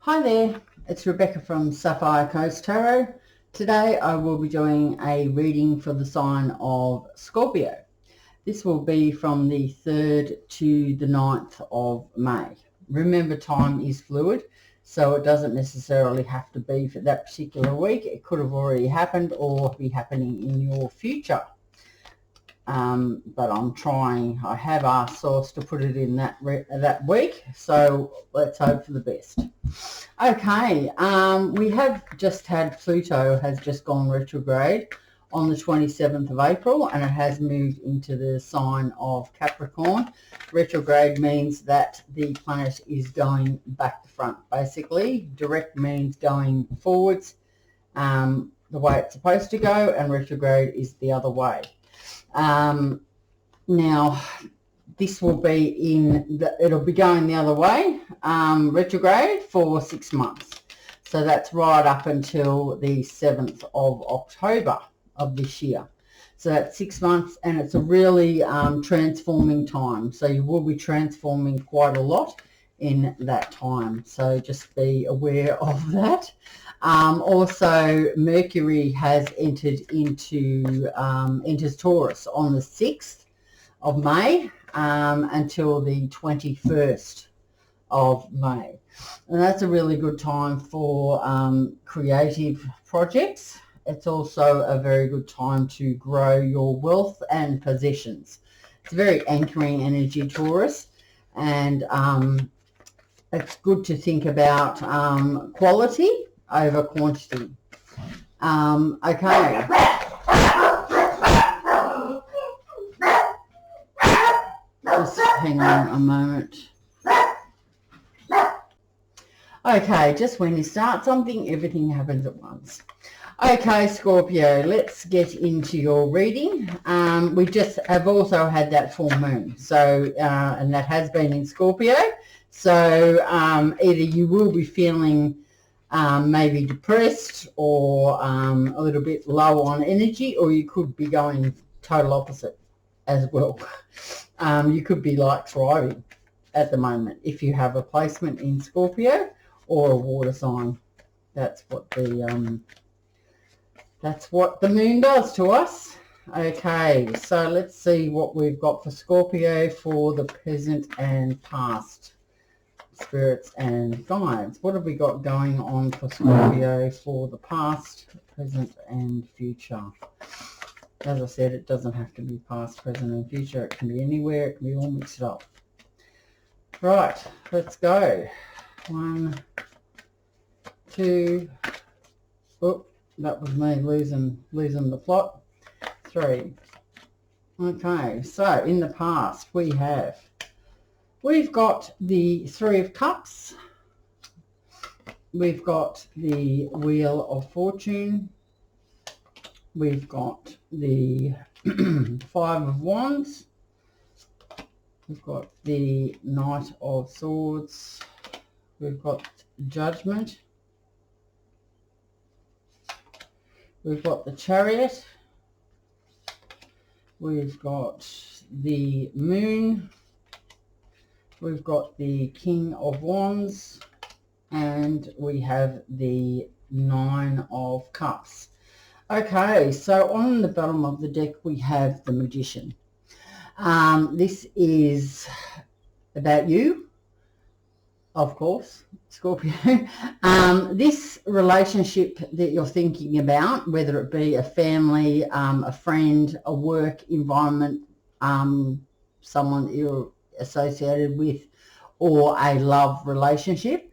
Hi there, it's Rebecca from Sapphire Coast Tarot. Today I will be doing a reading for the sign of Scorpio. This will be from the 3rd to the 9th of May. Remember, time is fluid, so it doesn't necessarily have to be for that particular week. It could have already happened or be happening in your future. But I'm trying. I have asked Source to put it in that week, so let's hope for the best. Okay, we have just had Pluto has just gone retrograde on the 27th of April, and it has moved into the sign of Capricorn. Retrograde means that the planet is going back to front, basically. Direct means going forwards, the way it's supposed to go, and retrograde is the other way. Now, this will be it'll be going the other way, retrograde for 6 months. So that's right up until the 7th of October of this year. So that's 6 months, and it's a really transforming time. So you will be transforming quite a lot in that time. So just be aware of that. Also, Mercury has entered enters Taurus on the 6th of May until the 21st of May. And that's a really good time for creative projects. It's also a very good time to grow your wealth and possessions. It's a very anchoring energy, Taurus, and it's good to think about quality over quantity. Okay. Just hang on a moment. Okay, just when you start something, everything happens at once. Okay, Scorpio, let's get into your reading. We just have also had that full moon, so and that has been in Scorpio. So either you will be feeling maybe depressed or a little bit low on energy, or you could be going total opposite as well. You could be like thriving at the moment if you have a placement in Scorpio or a water sign. That's what the moon does to us. Okay, so let's see what we've got for Scorpio for the present and past. Spirits and guides. What have we got going on for Scorpio for the past, present and future? As I said, it doesn't have to be past, present and future. It can be anywhere. It can be all mixed up. Right, let's go. 1, 2, oh, that was me losing the plot. 3. Okay, so in the past we've got the 3 of Cups. We've got the Wheel of Fortune. We've got the 5 of Wands. We've got the Knight of Swords. We've got Judgment. We've got the Chariot. We've got the Moon. We've got the King of Wands, and we have the 9 of Cups. Okay, so on the bottom of the deck we have the Magician. This is about you, of course, Scorpio. This relationship that you're thinking about, whether it be a family, a friend, a work environment, someone you're associated with, or a love relationship,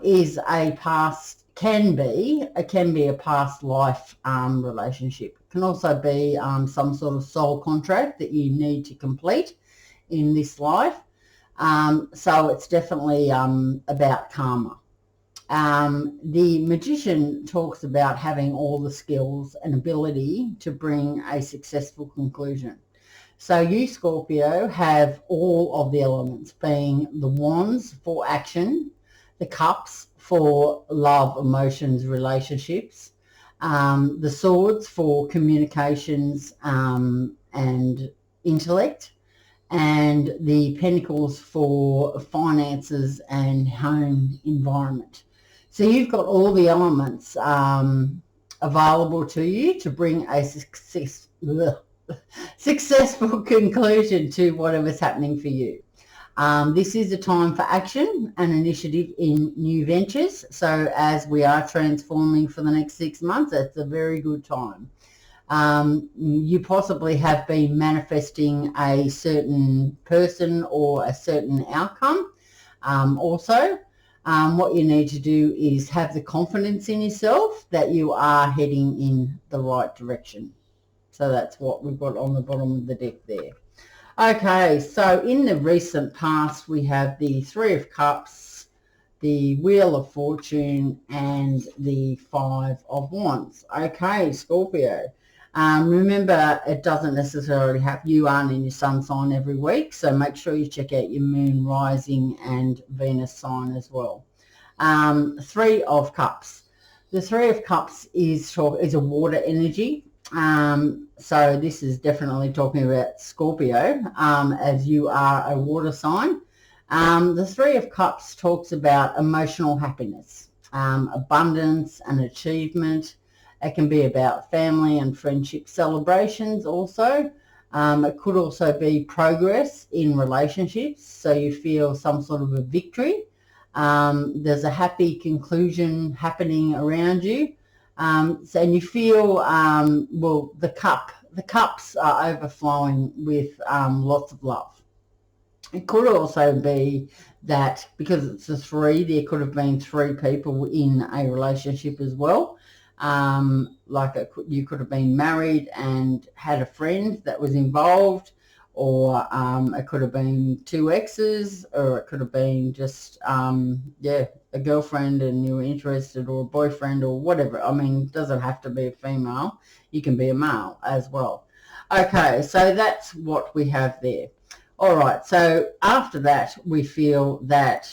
is a past, can be a past life relationship. It can also be some sort of soul contract that you need to complete in this life. So it's definitely about karma. The Magician talks about having all the skills and ability to bring a successful conclusion. So you, Scorpio, have all of the elements, being the Wands for action, the Cups for love, emotions, relationships, the Swords for communications and intellect, and the pentacles for finances and home environment. So you've got all the elements available to you to bring a successful conclusion to whatever's happening for you. This is a time for action and initiative in new ventures. So as we are transforming for the next 6 months, it's a very good time. You possibly have been manifesting a certain person or a certain outcome. Also, what you need to do is have the confidence in yourself that you are heading in the right direction. So that's what we've got on the bottom of the deck there. Okay, so in the recent past, we have the Three of Cups, the Wheel of Fortune, and the Five of Wands. Okay, Scorpio. Remember, it doesn't necessarily have, you aren't in your sun sign every week, so make sure you check out your moon, rising, and Venus sign as well. Three of Cups. The Three of Cups is a water energy. So this is definitely talking about Scorpio, as you are a water sign. The Three of Cups talks about emotional happiness, abundance and achievement. It can be about family and friendship celebrations also. It could also be progress in relationships, so you feel some sort of a victory. There's a happy conclusion happening around you. So, and you feel, well, the cups are overflowing with lots of love. It could also be that because it's a three, there could have been three people in a relationship as well. You could have been married and had a friend that was involved, or it could have been two exes, or it could have been just, a girlfriend and you were interested, or a boyfriend, or whatever. I mean, it doesn't have to be a female. You can be a male as well. Okay, so that's what we have there. All right, so after that, we feel that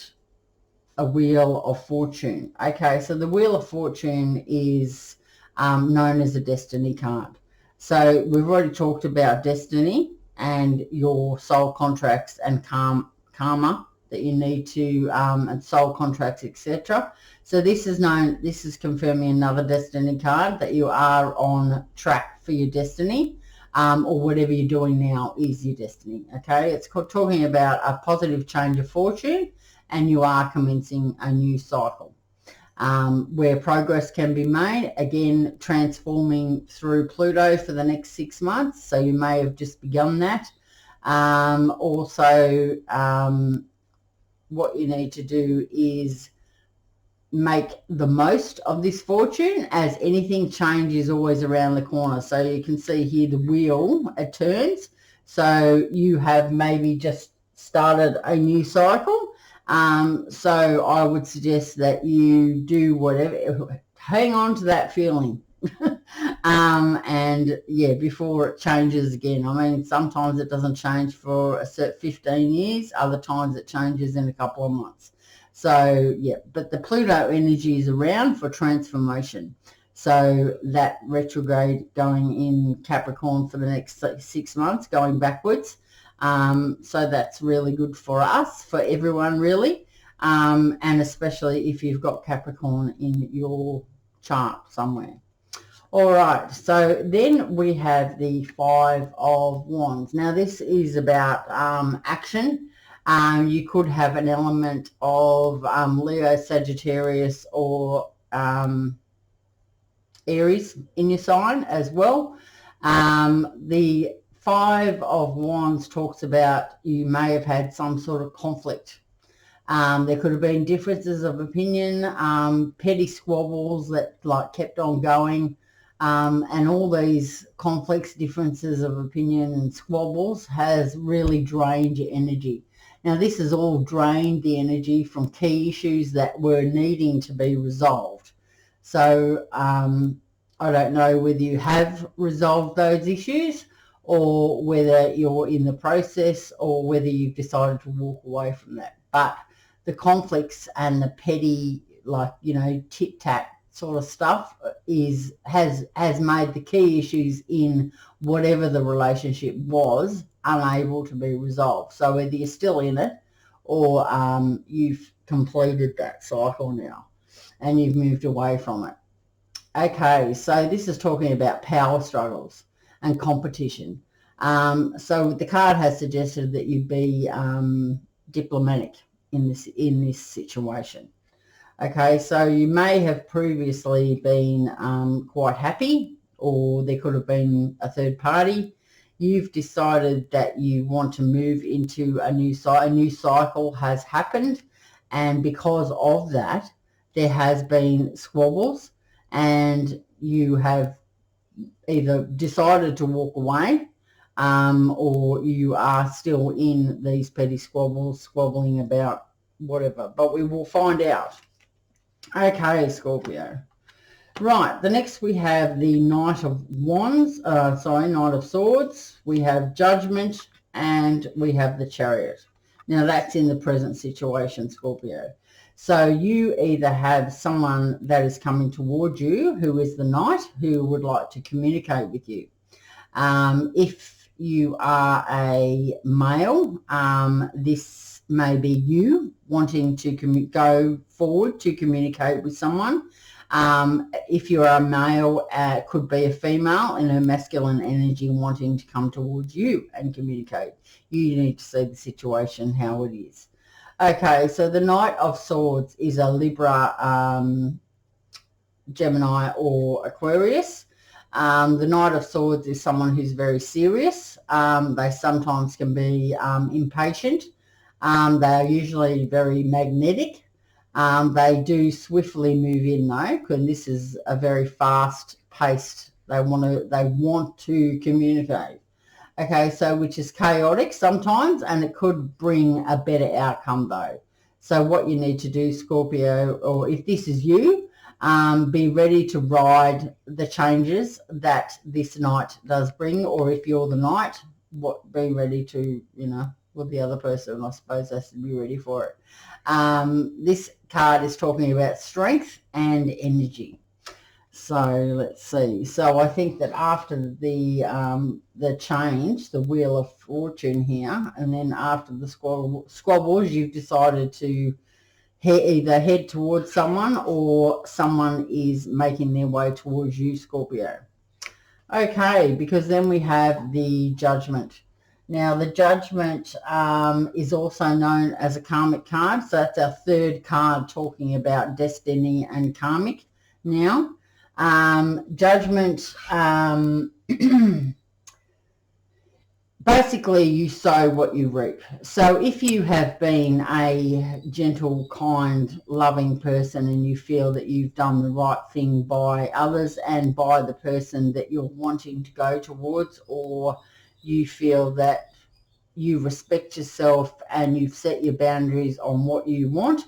a Wheel of Fortune. Okay, so the Wheel of Fortune is known as a destiny card. So we've already talked about destiny and your soul contracts and karma that you need to, and soul contracts, etc. So this is confirming another destiny card, that you are on track for your destiny, or whatever you're doing now is your destiny. Okay, it's talking about a positive change of fortune, and you are commencing a new cycle where progress can be made. Again, transforming through Pluto for the next 6 months, so you may have just begun that. What you need to do is make the most of this fortune, as anything changes always around the corner. So you can see here the wheel, it turns. So you have maybe just started a new cycle. So I would suggest that you do whatever, hang on to that feeling. And yeah, before it changes again. I mean, sometimes it doesn't change for a certain 15 years, other times it changes in a couple of months. So yeah, but the Pluto energy is around for transformation. So that retrograde going in Capricorn for the next 6 months, going backwards. So that's really good for us, for everyone really, and especially if you've got Capricorn in your chart somewhere. All right, so then we have the Five of Wands. Now this is about action. You could have an element of Leo, Sagittarius, or Aries in your sign as well. The Five of Wands talks about you may have had some sort of conflict. There could have been differences of opinion, petty squabbles that kept on going. And all these conflicts, differences of opinion and squabbles has really drained your energy. Now this has all drained the energy from key issues that were needing to be resolved. So I don't know whether you have resolved those issues, or whether you're in the process, or whether you've decided to walk away from that. But the conflicts and the petty, tit-tat sort of stuff has made the key issues in whatever the relationship was unable to be resolved. So either you're still in it, or you've completed that cycle now and you've moved away from it. Okay, so this is talking about power struggles and competition. So the card has suggested that you be diplomatic in this situation. Okay, so you may have previously been quite happy, or there could have been a third party. You've decided that you want to move into a new cycle has happened, and because of that, there has been squabbles, and you have either decided to walk away, or you are still in these petty squabbling about whatever. But we will find out. Okay, Scorpio. Right, the next we have the Knight of Wands, Knight of Swords. We have Judgment, and we have the Chariot. Now that's in the present situation, Scorpio. So you either have someone that is coming towards you who is the Knight, who would like to communicate with you. If you are a male, this may be you wanting to go forward to communicate with someone. If you're a male, could be a female in her masculine energy wanting to come towards you and communicate. You need to see the situation, how it is. Okay, so the Knight of Swords is a Libra, Gemini or Aquarius. The Knight of Swords is someone who's very serious. They sometimes can be impatient. They are usually very magnetic. They do swiftly move in though, because this is a very fast-paced. They want to communicate. Okay, so which is chaotic sometimes, and it could bring a better outcome though. So what you need to do, Scorpio, or if this is you, be ready to ride the changes that this Knight does bring, or if you're the Knight, be ready to, the other person, I suppose, has to be ready for it. This card is talking about strength and energy. So let's see. So I think that after the change, the Wheel of Fortune here, and then after the squabbles, you've decided to either head towards someone, or someone is making their way towards you, Scorpio. Okay, because then we have the Judgment. Now, the Judgment is also known as a karmic card. So that's our third card talking about destiny and karmic. Now, Judgment, basically you sow what you reap. So if you have been a gentle, kind, loving person, and you feel that you've done the right thing by others and by the person that you're wanting to go towards, or you feel that you respect yourself and you've set your boundaries on what you want,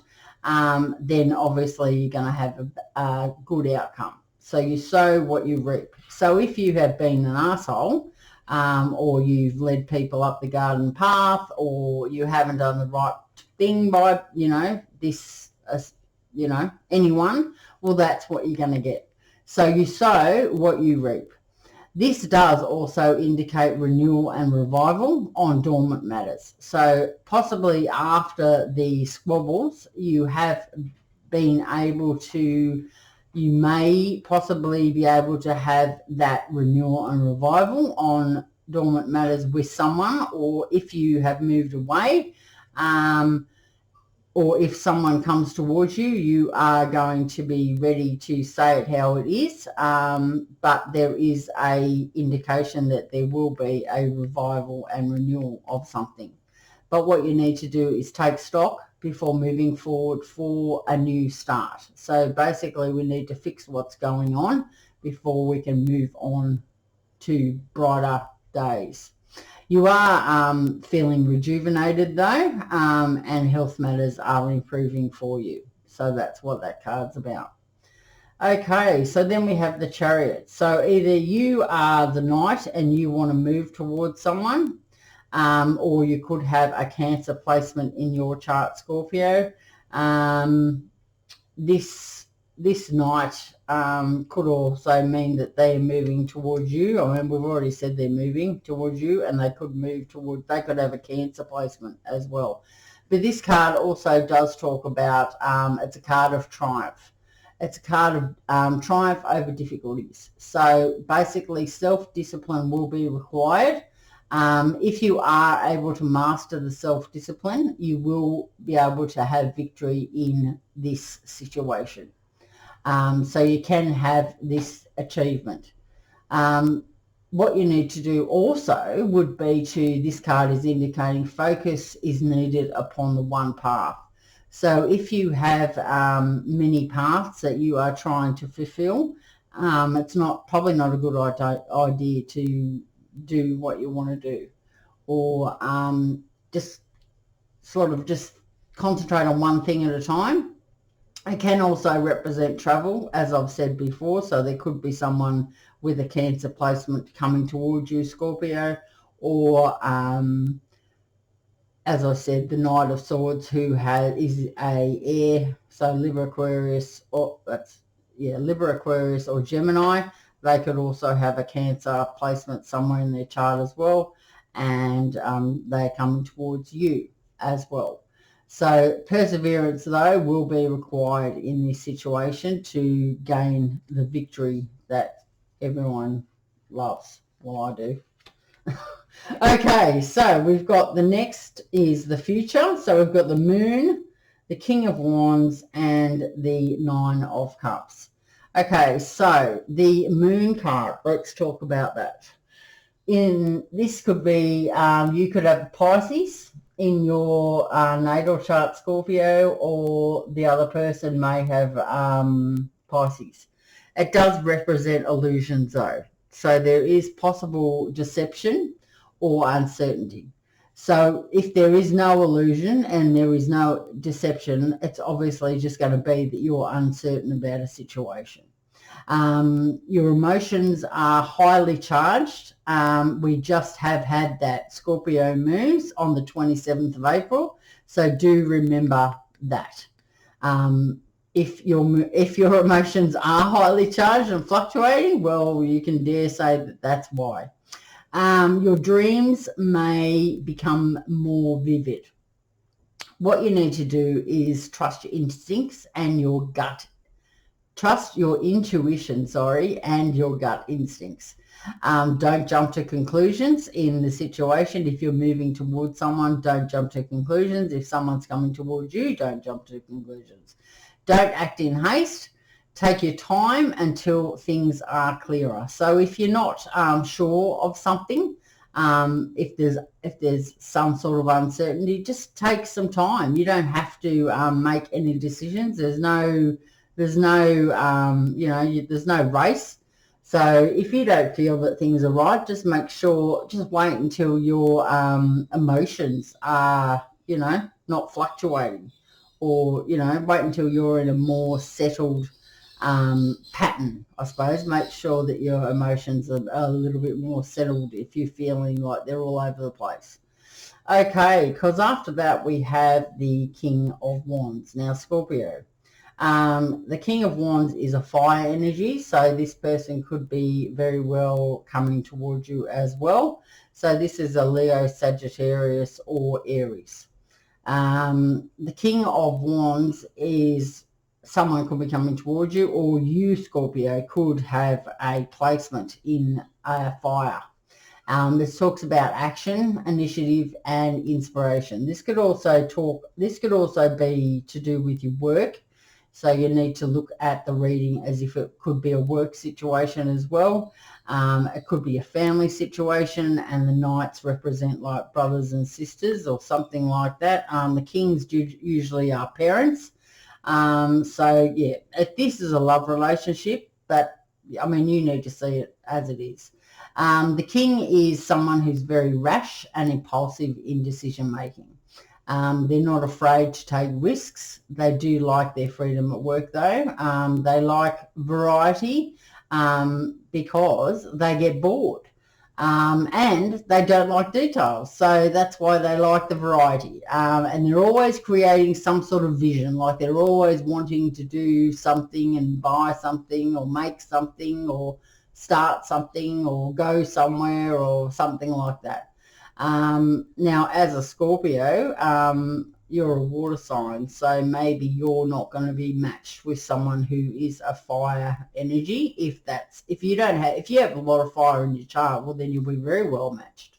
then obviously you're going to have a good outcome. So you sow what you reap. So if you have been an asshole, or you've led people up the garden path, or you haven't done the right thing by, anyone, well, that's what you're going to get. So you sow what you reap. This does also indicate renewal and revival on dormant matters. So possibly after the squabbles, you have been able to, you may possibly be able to have that renewal and revival on dormant matters with someone, or if you have moved away, or if someone comes towards you, you are going to be ready to say it how it is, but there is a indication that there will be a revival and renewal of something. But what you need to do is take stock before moving forward for a new start. So basically we need to fix what's going on before we can move on to brighter days. You are feeling rejuvenated though, and health matters are improving for you. So that's what that card's about. Okay, so then we have the Chariot. So either you are the Knight and you want to move towards someone, or you could have a Cancer placement in your chart, Scorpio. This this Knight could also mean that they're moving towards you. I mean, we've already said they're moving towards you, and they could move towards, they could have a Cancer placement as well. But this card also does talk about, it's a card of triumph. It's a card of triumph over difficulties. So basically self-discipline will be required. If you are able to master the self-discipline, you will be able to have victory in this situation. So you can have this achievement. What you need to do also would be to, this card is indicating focus is needed upon the one path. So if you have many paths that you are trying to fulfill, it's probably not a good idea to do what you want to do, or just concentrate on one thing at a time. It can also represent travel, as I've said before, so there could be someone with a Cancer placement coming towards you, Scorpio, or as I said, the Knight of Swords, who is a air, so Libra, Aquarius, or Libra, Aquarius, or Gemini. They could also have a Cancer placement somewhere in their chart as well, and they're coming towards you as well. So perseverance, though, will be required in this situation to gain the victory that everyone loves. Well, I do. Okay, so we've got the next is the future. So we've got the Moon, the King of Wands, and the Nine of Cups. Okay, so the Moon card, let's talk about that. This could be, you could have Pisces in your natal chart, Scorpio, or the other person may have Pisces. It does represent illusions, though. So there is possible deception or uncertainty. So if there is no illusion and there is no deception, it's obviously just going to be that you're uncertain about a situation. Your emotions are highly charged. We just have had that Scorpio moves on the 27th of April, so do remember that. If your emotions are highly charged and fluctuating, well, you can dare say that that's why. Your dreams may become more vivid. What you need to do is trust your instincts and your gut. Trust your intuition, and your gut instincts. Don't jump to conclusions in the situation. If you're moving towards someone, don't jump to conclusions. If someone's coming towards you, don't jump to conclusions. Don't act in haste. Take your time until things are clearer. So if you're not sure of something, if there's some sort of uncertainty, just take some time. You don't have to make any decisions. There's no race. So if you don't feel that things are right, just wait until your emotions are, not fluctuating, or, wait until you're in a more settled pattern, I suppose. Make sure that your emotions are a little bit more settled if you're feeling like they're all over the place. Okay, because after that we have the King of Wands. Now, Scorpio. The King of Wands is a fire energy, so this person could be very well coming towards you as well. So this is a Leo, Sagittarius, or Aries. The King of Wands is someone could be coming towards you, or you, Scorpio, could have a placement in a fire. This talks about action, initiative, and inspiration. This could also be to do with your work. So you need to look at the reading as if it could be a work situation as well. It could be a family situation, and the knights represent like brothers and sisters or something like that. The kings usually are parents. If this is a love relationship, but I mean, you need to see it as it is. The king is someone who's very rash and impulsive in decision making. They're not afraid to take risks. They do like their freedom at work, though. They like variety because they get bored. And they don't like details, so that's why they like the variety. And they're always creating some sort of vision, like they're always wanting to do something and buy something or make something or start something or go somewhere or something like that. Now, as a Scorpio, you're a water sign, so maybe you're not going to be matched with someone who is a fire energy. If you have a lot of fire in your chart, well, then you'll be very well matched.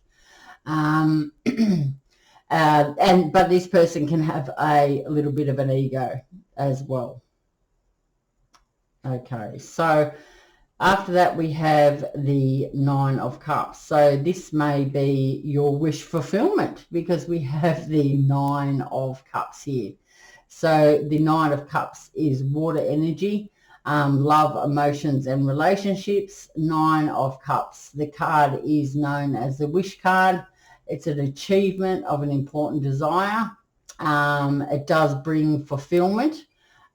But this person can have a little bit of an ego as well. Okay, so after that, we have the Nine of Cups. So this may be your wish fulfillment because we have the Nine of Cups here. So the Nine of Cups is water energy, love, emotions, and relationships. Nine of Cups. The card is known as the wish card. It's an achievement of an important desire. It does bring fulfillment.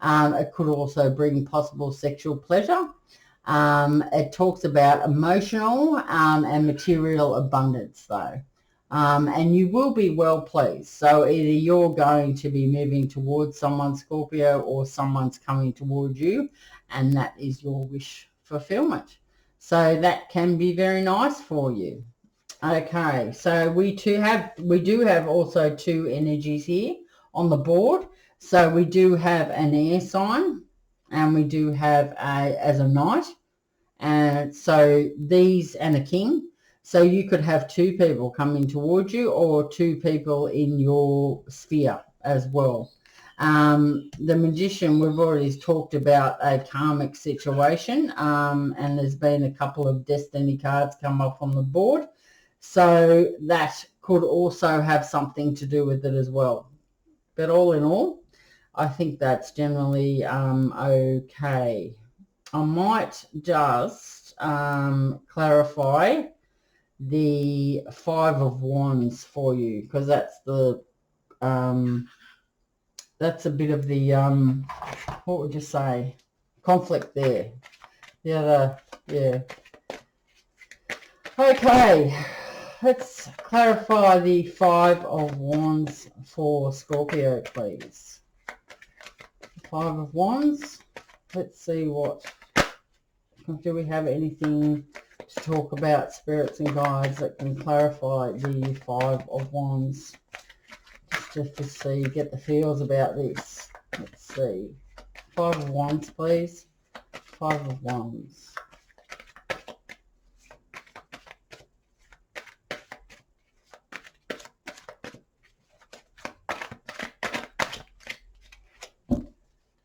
It could also bring possible sexual pleasure. It talks about emotional and material abundance though. And you will be well pleased. So either you're going to be moving towards someone, Scorpio, or someone's coming towards you, and that is your wish fulfillment. So that can be very nice for you. Okay, so we do have also two energies here on the board. So we do have an air sign, and we do have as a knight, and so these and a king. So you could have two people coming towards you or two people in your sphere as well. The magician, we've already talked about a karmic situation, and there's been a couple of destiny cards come up on the board. So that could also have something to do with it as well. But all in all, I think that's generally okay. I might just clarify the Five of Wands for you, because that's the that's a bit of the what would you say, conflict there. The other, yeah. Okay, let's clarify the Five of Wands for Scorpio, please. Five of Wands. Let's see what, do we have anything to talk about, spirits and guides, that can clarify the Five of Wands? Just to see, get the feels about this. Let's see. Five of Wands, please. Five of Wands.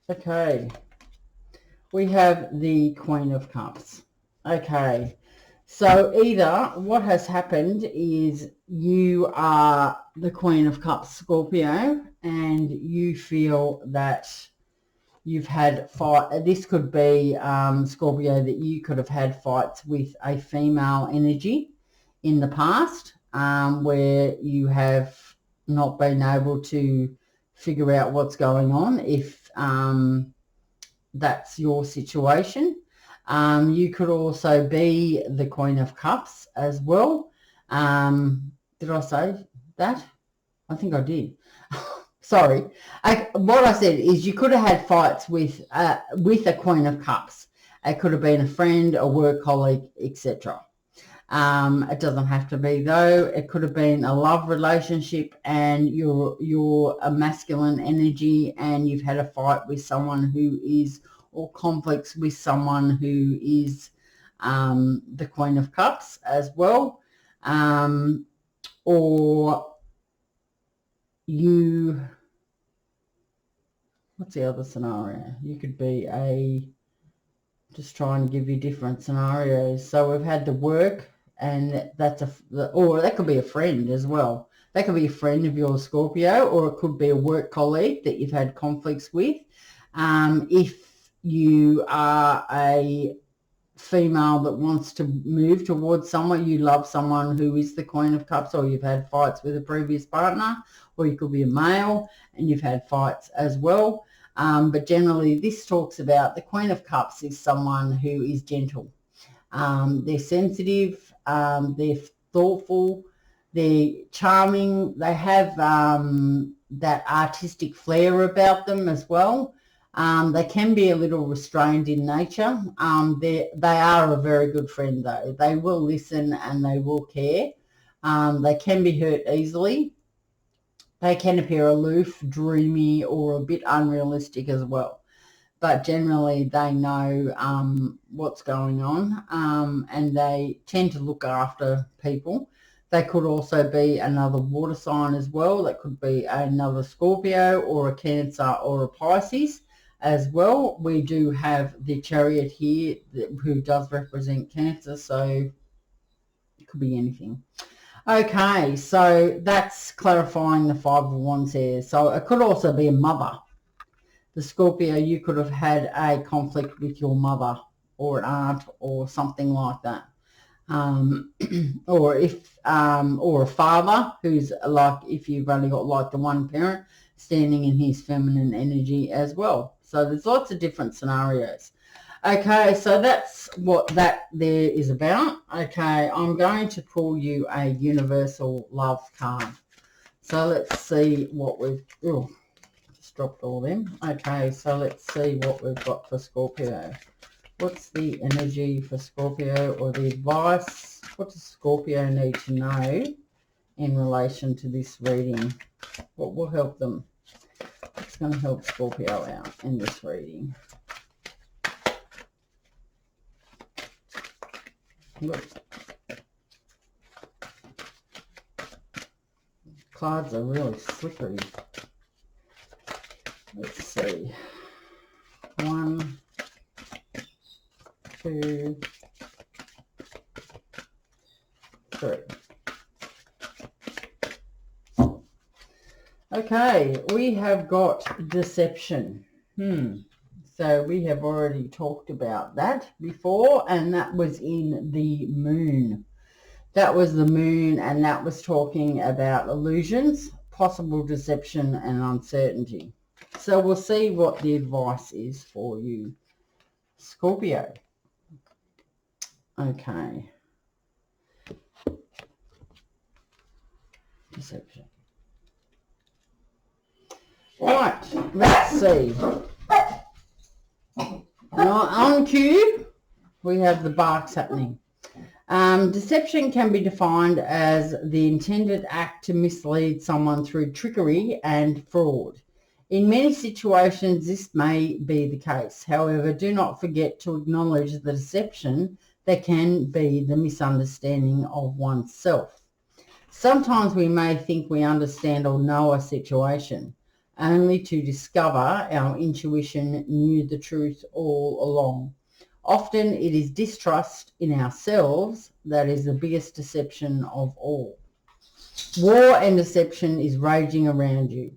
Okay. We have the Queen of Cups. Okay. So either what has happened is you are the Queen of Cups, Scorpio, and you feel that you've had fight. This could be, Scorpio, that you could have had fights with a female energy in the past, where you have not been able to figure out what's going on, if that's your situation. You could also be the Queen of Cups as well. Did I say that? I think I did. Sorry. What I said is you could have had fights with a Queen of Cups. It could have been a friend, a work colleague, etc. It doesn't have to be though. It could have been a love relationship, and you're a masculine energy, and you've had a fight with someone who is, or conflicts with someone who is the Queen of Cups as well. Or you, what's the other scenario? You could be just trying to give you different scenarios. So we've had the work, and that's or that could be a friend as well. That could be a friend of yours, Scorpio, or it could be a work colleague that you've had conflicts with. If you are a female that wants to move towards someone, you love someone who is the Queen of Cups, or you've had fights with a previous partner, or you could be a male and you've had fights as well. But generally this talks about the Queen of Cups is someone who is gentle. They're sensitive, they're thoughtful, they're charming, they have that artistic flair about them as well. They can be a little restrained in nature. They are a very good friend though. They will listen and they will care. They can be hurt easily. They can appear aloof, dreamy, or a bit unrealistic as well. But generally they know what's going on, and they tend to look after people. They could also be another water sign as well. That could be another Scorpio or a Cancer or a Pisces as well. We do have the Chariot here who does represent Cancer, so it could be anything. Okay, so that's clarifying the Five of Wands there. So it could also be a mother. The Scorpio, you could have had a conflict with your mother or an aunt or something like that. Or a father who's like, if you've only got like the one parent, standing in his feminine energy as well. So there's lots of different scenarios. Okay, so that's what that there is about. Okay, I'm going to pull you a universal love card. So let's see what we've... Oh, just dropped all them. Okay, so let's see what we've got for Scorpio. What's the energy for Scorpio, or the advice? What does Scorpio need to know in relation to this reading? What will help them? What's going to help Scorpio out in this reading? Look. Cards are really slippery. Let's see. 1, 2, 3. Okay, we have got deception. So we have already talked about that before, and that was in the moon. That was the moon, and that was talking about illusions, possible deception, and uncertainty. So we'll see what the advice is for you, Scorpio. Okay. Deception. Right, let's see. Now, on cue, we have the barks happening. Deception can be defined as the intended act to mislead someone through trickery and fraud. In many situations, this may be the case. However, do not forget to acknowledge the deception that can be the misunderstanding of oneself. Sometimes we may think we understand or know a situation, only to discover our intuition knew the truth all along. Often it is distrust in ourselves that is the biggest deception of all. War and deception is raging around you.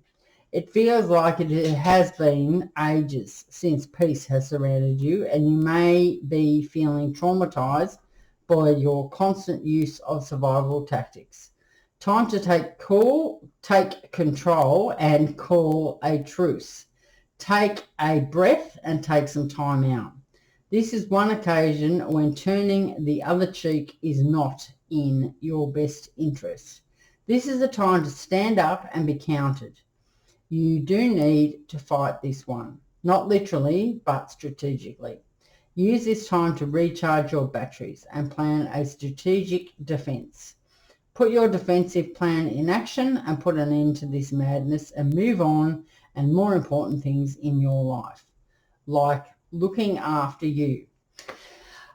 It feels like it has been ages since peace has surrounded you, and you may be feeling traumatized by your constant use of survival tactics. Time to take control and call a truce. Take a breath and take some time out. This is one occasion when turning the other cheek is not in your best interest. This is a time to stand up and be counted. You do need to fight this one, not literally, but strategically. Use this time to recharge your batteries and plan a strategic defense. Put your defensive plan in action and put an end to this madness and move on, and more important things in your life, like looking after you.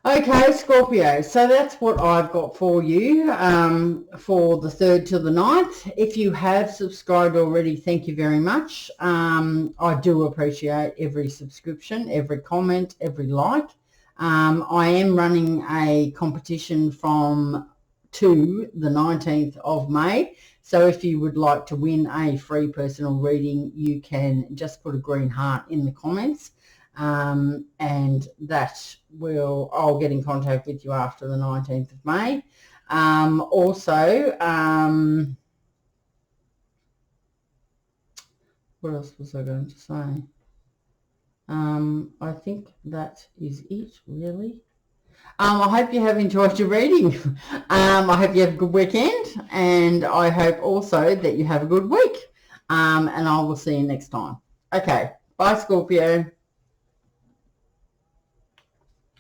Okay, Scorpio, so that's what I've got for you for the 3rd to the 9th. If you have subscribed already, thank you very much. I do appreciate every subscription, every comment, every like. I am running a competition from to the 19th of May. So if you would like to win a free personal reading, you can just put a green heart in the comments. And that I'll get in contact with you after the 19th of May. What else was I going to say? I think that is it, really. I hope you have enjoyed your reading. I hope you have a good weekend, and I hope also that you have a good week. And I will see you next time. Okay, bye Scorpio.